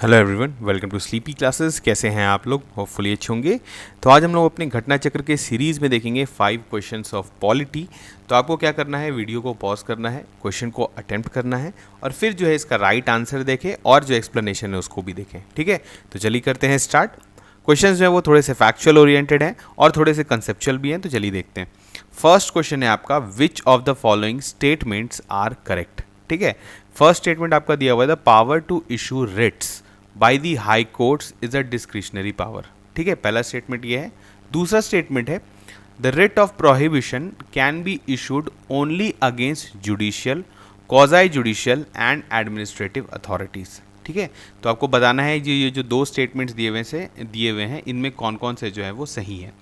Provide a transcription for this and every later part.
Hello everyone, welcome to sleepy classes. कैसे हैं आप लोग? होपफुली अच्छे होंगे। तो आज हम लोग अपने घटना चक्र के सीरीज़ में देखेंगे 5 क्वेश्चंस ऑफ पॉलिटी। तो आपको क्या करना है, वीडियो को पॉज करना है, क्वेश्चन को अटेम्प्ट करना है और फिर जो है इसका राइट आंसर देखें और जो एक्सप्लेनेशन है उसको भी देखें। ठीक है, तो चलिए करते हैं स्टार्ट। क्वेश्चन जो है वो थोड़े से फैक्चुअल ओरिएंटेड हैं और थोड़े से कंसेप्चुअल भी हैं, तो चलिए देखते हैं। फर्स्ट क्वेश्चन है आपका, which of the following statements are correct. ठीक है, फर्स्ट स्टेटमेंट आपका दिया हुआ है, the power to issue writs by the high courts is a discretionary power. ठीक है, पहला स्टेटमेंट ये है। दूसरा स्टेटमेंट है, the writ of prohibition can be issued only against judicial, quasi judicial and administrative authorities. ठीक है, तो आपको बताना है ये जो दो स्टेटमेंट्स दिए हुए हैं इनमें कौन कौन से जो है वो सही है।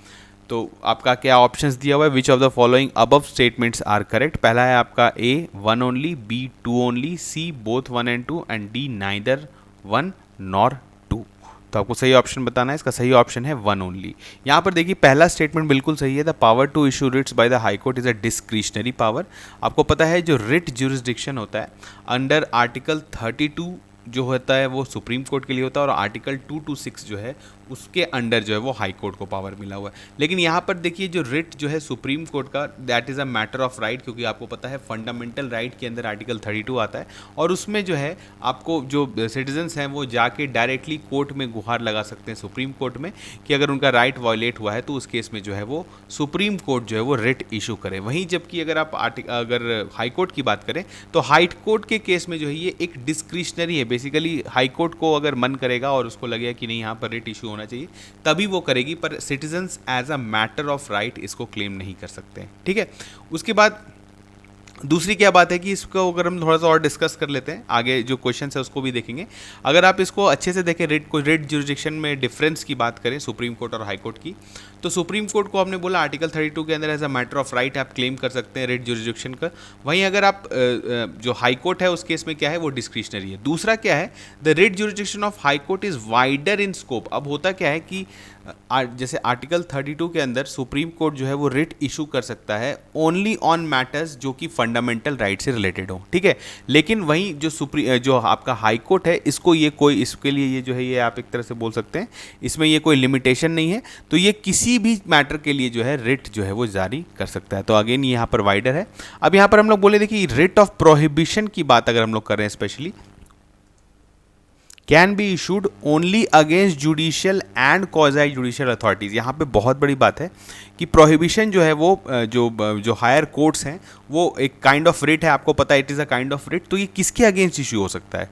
तो आपका क्या ऑप्शंस दिया हुआ है, which of the following above statements are correct. पहला है आपका A 1 only, B 2 only, C both 1 and 2 and D neither 1 nor 2। तो आपको सही ऑप्शन बताना है, इसका सही ऑप्शन है 1 ओनली। यहाँ पर देखिए पहला स्टेटमेंट बिल्कुल सही है, the power to issue writs by the high court is a discretionary power. आपको पता है जो रिट ज्यूरिसडिक्शन होता है अंडर आर्टिकल 32 जो होता है वो सुप्रीम कोर्ट के लिए होता है और आर्टिकल 226 जो है उसके अंडर जो है वो हाई कोर्ट को पावर मिला हुआ है। लेकिन यहाँ पर देखिए जो रिट जो है सुप्रीम कोर्ट का, that is a matter of right, क्योंकि आपको पता है फंडामेंटल राइट के अंदर आर्टिकल 32 आता है और उसमें जो है आपको जो सिटीजन्स हैं वो जाके डायरेक्टली कोर्ट में गुहार लगा सकते हैं सुप्रीम कोर्ट में कि अगर उनका राइट वायलेट हुआ है तो उस केस में जो है वो सुप्रीम कोर्ट जो है वो रिट इशू करे। वहीं जबकि अगर आप अगर हाई कोर्ट की बात करें तो हाई कोर्ट के केस में जो है ये एक डिस्क्रिशनरी है। बेसिकली हाई कोर्ट को अगर मन करेगा और उसको लगेगा कि नहीं यहाँ पर रिट इशू होना चाहिए तभी वो करेगी, पर citizens as a matter of right इसको क्लेम नहीं कर सकते। ठीक है, उसके बाद दूसरी क्या बात है कि इसको अगर हम थोड़ा सा और डिस्कस कर लेते हैं, आगे जो क्वेश्चन है उसको भी देखेंगे। अगर आप इसको अच्छे से देखें, रिट ज्यूरिसडिक्शन में डिफरेंस की बात करें सुप्रीम कोर्ट और हाई कोर्ट की, तो सुप्रीम कोर्ट को हमने बोला आर्टिकल 32 के अंदर as a matter of right आप क्लेम कर सकते हैं रिट ज्यूरिसडिक्शन का। वहीं अगर आप जो हाई कोर्ट है उस केस में क्या है वो डिस्क्रिशनरी है। दूसरा क्या है, the writ jurisdiction of high court is wider in scope. अब होता क्या है कि जैसे आर्टिकल 32 के अंदर सुप्रीम कोर्ट जो है वो रिट इशू कर सकता है ओनली ऑन मैटर्स जो कि फंडामेंटल राइट से रिलेटेड हो। ठीक है, लेकिन वहीं जो आपका हाई कोर्ट है इसको ये कोई, इसके लिए ये जो है ये आप एक तरह से बोल सकते हैं इसमें ये कोई लिमिटेशन नहीं है, तो ये किसी भी मैटर के लिए जो है रिट जो है वो जारी कर सकता है। तो अगेन यहाँ पर वाइडर है। अब यहाँ पर हम लोग बोले देखिए रिट ऑफ प्रोहिबिशन की बात अगर हम लोग कर रहे हैं, specially can be issued only against judicial and quasi judicial authorities. यहाँ पे बहुत बड़ी बात है कि प्रोहिबिशन जो है वो जो हायर कोर्ट्स हैं वो एक काइंड ऑफ रिट है, आपको पता है it is a kind of writ. तो ये किसके अगेंस्ट इशू हो सकता है,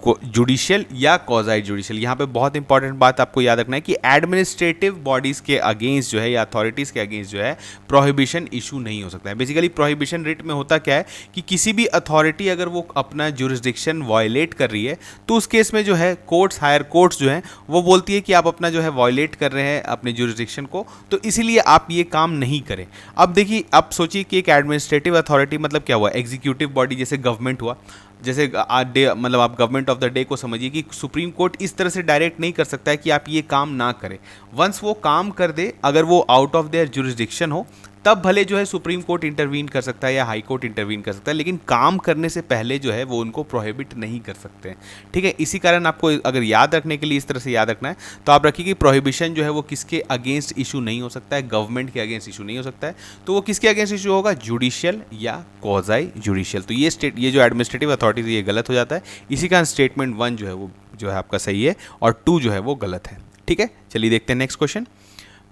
जुडिशियल या क्वाज़ी जुडिशियल। यहाँ पे बहुत इंपॉर्टेंट बात आपको याद रखना है कि एडमिनिस्ट्रेटिव बॉडीज़ के अगेंस्ट जो है या अथॉरिटीज़ के अगेंस्ट जो है प्रोहिबिशन इशू नहीं हो सकता है। बेसिकली प्रोहिबिशन रिट में होता क्या है कि किसी भी अथॉरिटी अगर वो अपना जुरिसडिक्शन वायलेट कर रही है तो उस केस में जो है कोर्ट्स, हायर कोर्ट्स जो हैं वो बोलती है कि आप अपना जो है वायलेट कर रहे हैं अपने जुरिसडिक्शन को, तो इसीलिए आप ये काम नहीं करें। अब देखिए, आप सोचिए कि एक एडमिनिस्ट्रेटिव अथॉरिटी मतलब क्या हुआ, एग्जीक्यूटिव बॉडी जैसे गवर्नमेंट हुआ, जैसे मतलब आप गवर्नमेंट ऑफ द डे को समझिए कि सुप्रीम कोर्ट इस तरह से डायरेक्ट नहीं कर सकता है कि आप ये काम ना करें। वंस वो काम कर दे, अगर वो आउट ऑफ देयर जुरिसडिक्शन हो तब भले जो है सुप्रीम कोर्ट इंटरवीन कर सकता है या हाई कोर्ट इंटरवीन कर सकता है, लेकिन काम करने से पहले जो है वो उनको प्रोहिबिट नहीं कर सकते हैं। ठीक है, इसी कारण आपको अगर याद रखने के लिए इस तरह से याद रखना है तो आप रखिए कि प्रोहिबिशन जो है वो किसके अगेंस्ट इशू नहीं हो सकता है, गवर्नमेंट के अगेंस्ट इशू नहीं हो सकता है। तो वो किसके अगेंस्ट इशू होगा, जुडिशियल या क्वाज़ी जुडिशियल। तो ये जो एडमिनिस्ट्रेटिव अथॉरिटीज ये गलत हो जाता है, इसी कारण स्टेटमेंट 1 जो है वो जो है आपका सही है और 2 जो है वो गलत है। ठीक है, चलिए देखते हैं next question.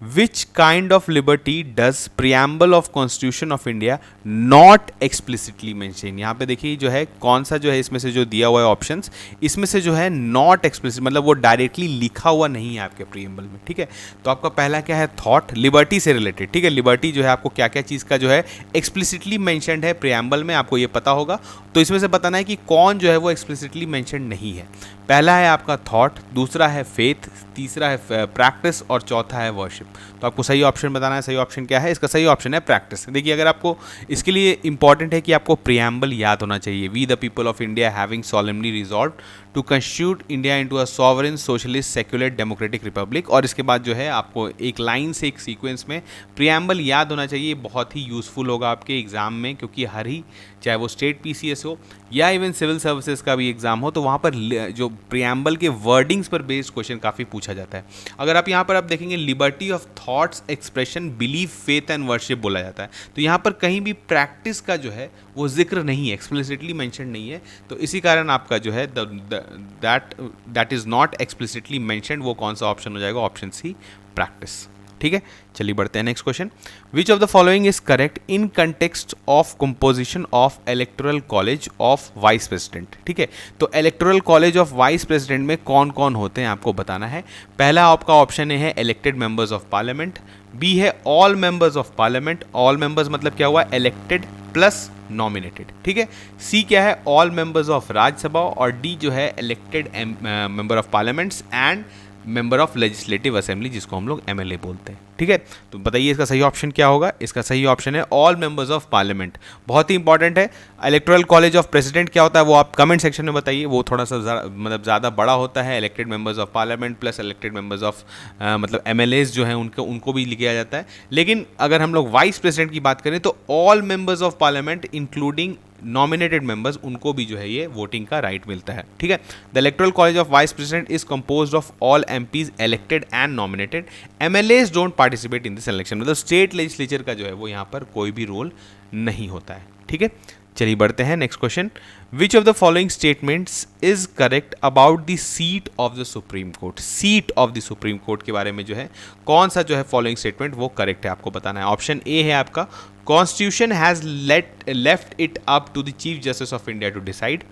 Which kind of liberty does preamble of Constitution of India not explicitly mention? यहाँ पे देखिए जो है कौन सा जो है इसमें से जो दिया हुआ है ऑप्शंस, इसमें से जो है नॉट एक्सप्लिसिट मतलब वो डायरेक्टली लिखा हुआ नहीं है आपके प्रीएम्बल में। ठीक है, तो आपका पहला क्या है, थॉट, लिबर्टी से रिलेटेड। ठीक है, लिबर्टी जो है आपको क्या क्या चीज़ का जो है एक्सप्लिसिटली मैंशनड है प्रीएम्बल में, आपको ये पता होगा। तो इसमें से बताना है कि कौन जो है वो एक्सप्लिसिटली मैंशनड नहीं है। पहला है आपका थॉट, दूसरा है फेथ, तीसरा है प्रैक्टिस और चौथा है वर्शिप। तो आपको सही ऑप्शन बताना है। सही ऑप्शन क्या है? इसका सही ऑप्शन है प्रैक्टिस। देखिए, अगर आपको इसके लिए इंपॉर्टेंट है कि आपको प्रियम्बल याद होना चाहिए। We the people of India having solemnly resolved to constitute India into a sovereign socialist secular democratic republic, और इसके बाद जो है आपको एक लाइन से एक सीक्वेंस में प्रियम्बल याद होना चाहिए। बहुत ही यूज़फुल होगा आपके एग्जाम में, क्योंकि हर ही चाहे वो स्टेट पीसीएस हो या इवन सिविल सर्विसेज का भी एग्जाम हो, तो वहाँ पर जो प्रियम्बल के वर्डिंग्स पर बेस्ड क्वेश्चन काफ़ी पूछा जाता है। अगर आप यहाँ पर आप देखेंगे liberty of thoughts expression belief faith and worship बोला जाता है, तो यहाँ पर कहीं भी प्रैक्टिस का जो है वो जिक्र नहीं है, एक्सप्लिसिटली मेंशन नहीं है। तो इसी कारण आपका जो है that is not explicitly mentioned, वो कौन सा ऑप्शन हो जाएगा? Option C, practice. ठीक है, चलिए बढ़ते हैं next question. Which of the following is correct in context of composition of electoral college of vice president? ठीक है, तो electoral college of vice president में कौन कौन होते हैं आपको बताना है। पहला आपका ऑप्शन है elected members of parliament, B है all members of parliament, all members मतलब क्या हुआ? Elected plus nominated. ठीक है, सी क्या है? ऑल मेंबर्स ऑफ राज्यसभा, और डी जो है elected member of parliaments and member of legislative assembly, जिसको हम लोग एमएलए बोलते हैं। ठीक है, तो बताइए इसका सही ऑप्शन क्या होगा? इसका सही ऑप्शन है ऑल मेंबर्स ऑफ पार्लियामेंट। बहुत ही इंपॉर्टेंट है। इलेक्टोरल कॉलेज ऑफ प्रेसिडेंट क्या होता है वो आप कमेंट सेक्शन में बताइए। वो थोड़ा सा मतलब ज़्यादा बड़ा होता है। Elected members of parliament plus elected members of मतलब एमएलएज जो हैं उनको भी लिखा जाता है। लेकिन अगर हम लोग वाइस प्रेसिडेंट की बात करें तो all members of parliament including nominated members, उनको भी जो है ये वोटिंग का राइट मिलता है। ठीक है, the electoral college of vice president is composed of all MPs elected and nominated, MLAs don't participate in this election. मतलब स्टेट लेजिस्लेचर का जो है वो यहाँ पर कोई भी रोल नहीं होता है। ठीक है, चलिए बढ़ते हैं next question. Which of the following statements is correct about the seat of the supreme court? Seat of the supreme court के बारे में जो है कौन सा जो है फॉलोइंग स्टेटमेंट वो करेक्ट है आपको बताना है। ऑप्शन ए है आपका Constitution has left it up to the Chief Justice of India to decide.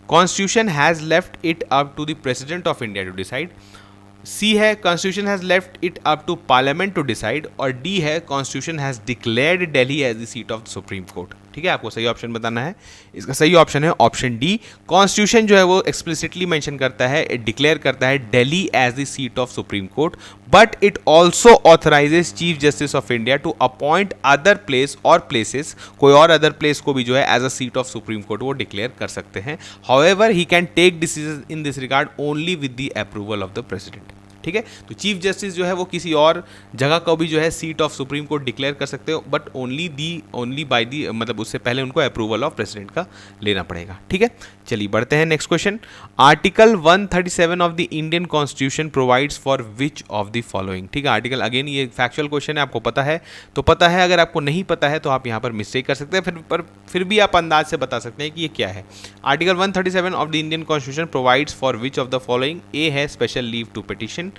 Constitution has left it up to the President of India to decide. C है Constitution has left it up to Parliament to decide, और D है Constitution has declared Delhi as the seat of the Supreme Court. ठीक है, आपको सही option बताना है। इसका सही ऑप्शन है ऑप्शन डी। कॉन्स्टिट्यूशन जो है वो एक्सप्लिसिटली मेंशन करता है, डिक्लेयर करता है Delhi as the seat of supreme court, but it also authorises chief justice of India to appoint other place or places, कोई और अदर प्लेस को भी जो है as a seat of supreme court वो डिक्लेयर कर सकते हैं। However he can take decision in this regard only with the approval of the president. ठीक है, तो चीफ जस्टिस जो है वो किसी और जगह को भी जो है seat of supreme court declare कर सकते हो, बट ओनली बाय दी मतलब उससे पहले उनको अप्रूवल ऑफ प्रेसिडेंट का लेना पड़ेगा। ठीक है, चलिए बढ़ते हैं next question. Article 137 of the Indian constitution provides for which of the following? ठीक है, आर्टिकल अगेन ये फैक्चुअल क्वेश्चन है, आपको पता है तो पता है, अगर आपको नहीं पता है तो आप यहाँ पर मिस्टेक कर सकते हैं, फिर भी आप अंदाज से बता सकते हैं कि ये क्या है। Article 137 of the Indian constitution provides for which of the following? A है special leave to petition,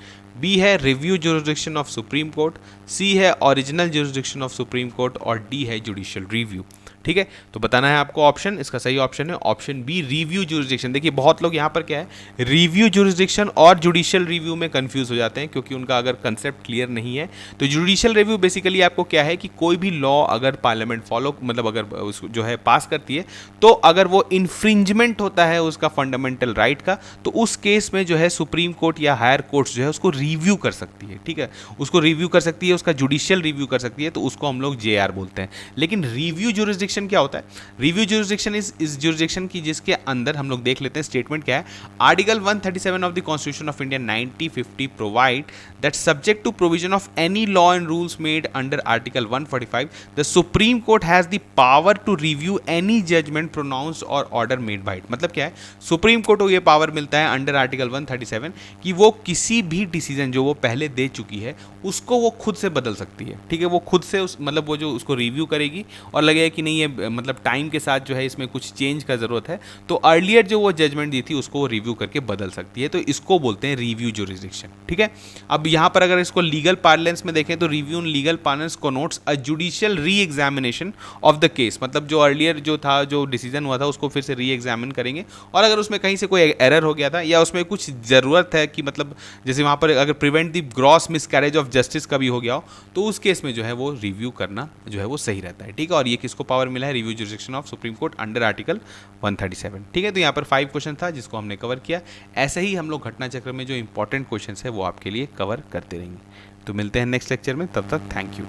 B है review jurisdiction of supreme Court, C है original jurisdiction of supreme Court, और डी है जुडिशियल रिव्यू। ठीक है, तो बताना है आपको ऑप्शन। इसका सही ऑप्शन है ऑप्शन बी, रिव्यू जुरिस्डिक्शन। देखिए बहुत लोग यहाँ पर क्या है, रिव्यू जुरिस्डिक्शन और जुडिशियल रिव्यू में कंफ्यूज हो जाते हैं, क्योंकि उनका अगर कंसेप्ट क्लियर नहीं है। तो जुडिशियल रिव्यू बेसिकली आपको क्या है कि कोई भी लॉ अगर पार्लियामेंट फॉलो मतलब अगर उसको जो है पास करती है, तो अगर वो इन्फ्रिंजमेंट होता है उसका फंडामेंटल राइट का, तो उस केस में जो है सुप्रीम कोर्ट या हायर कोर्ट्स जो है उसको रिव्यू कर सकती है। ठीक है, उसको रिव्यू कर सकती है, उसका जुडिशियल रिव्यू कर सकती है, तो उसको हम लोग जेआर बोलते हैं। लेकिन रिव्यू जुरिस्डिक्शन क्या होता है? रिव्यू जुरिस्डिक्शन इस जुरिस्डिक्शन की जिसके अंदर हम लोग देख लेते हैं स्टेटमेंट क्या है। Article 137 of the constitution of India 1950 provide that subject to provision of any law and rules made under article 145 the supreme court has the power to review any judgment pronounced or order made by it. मतलब क्या है, supreme court को ये power मिलता है under article 137 कि वो किसी भी डिसीजन जो वो पहले दे चुकी है उसको वो खुद से बदल सकती है। ठीक है, वो खुद से मतलब वो जो उसको रिव्यू करेगी और लगेगा कि नहीं ये मतलब टाइम के साथ जो है इसमें कुछ चेंज का ज़रूरत है, तो अर्लियर जो वो जजमेंट दी थी उसको वो रिव्यू करके बदल सकती है। तो इसको बोलते हैं रिव्यू जुरिस्डिक्शन। ठीक है, अब यहाँ पर अगर इसको लीगल पार्लेंस में देखें तो review in legal parlance connotes a judicial re examination of the case. मतलब जो अर्लियर जो था, जो डिसीजन हुआ था, उसको फिर से री एग्जामिन करेंगे, और अगर उसमें कहीं से कोई एरर हो गया था या उसमें कुछ ज़रूरत है कि मतलब जैसे वहाँ पर अगर prevent the gross miscarriage of justice का भी हो गया हो, तो उस केस में जो है वो रिव्यू करना जो है वो सही रहता है। ठीक है, और ये किसको पावर मिला है? Review jurisdiction of supreme court under article 137। ठीक है, तो यहाँ पर 5 क्वेश्चन था जिसको हमने कवर किया। ऐसे ही हम लोग घटना चक्र में जो इंपॉर्टेंट क्वेश्चन है वो आपके लिए कवर करते रहेंगे। तो मिलते हैं नेक्स्ट लेक्चर में, तब तक थैंक यू।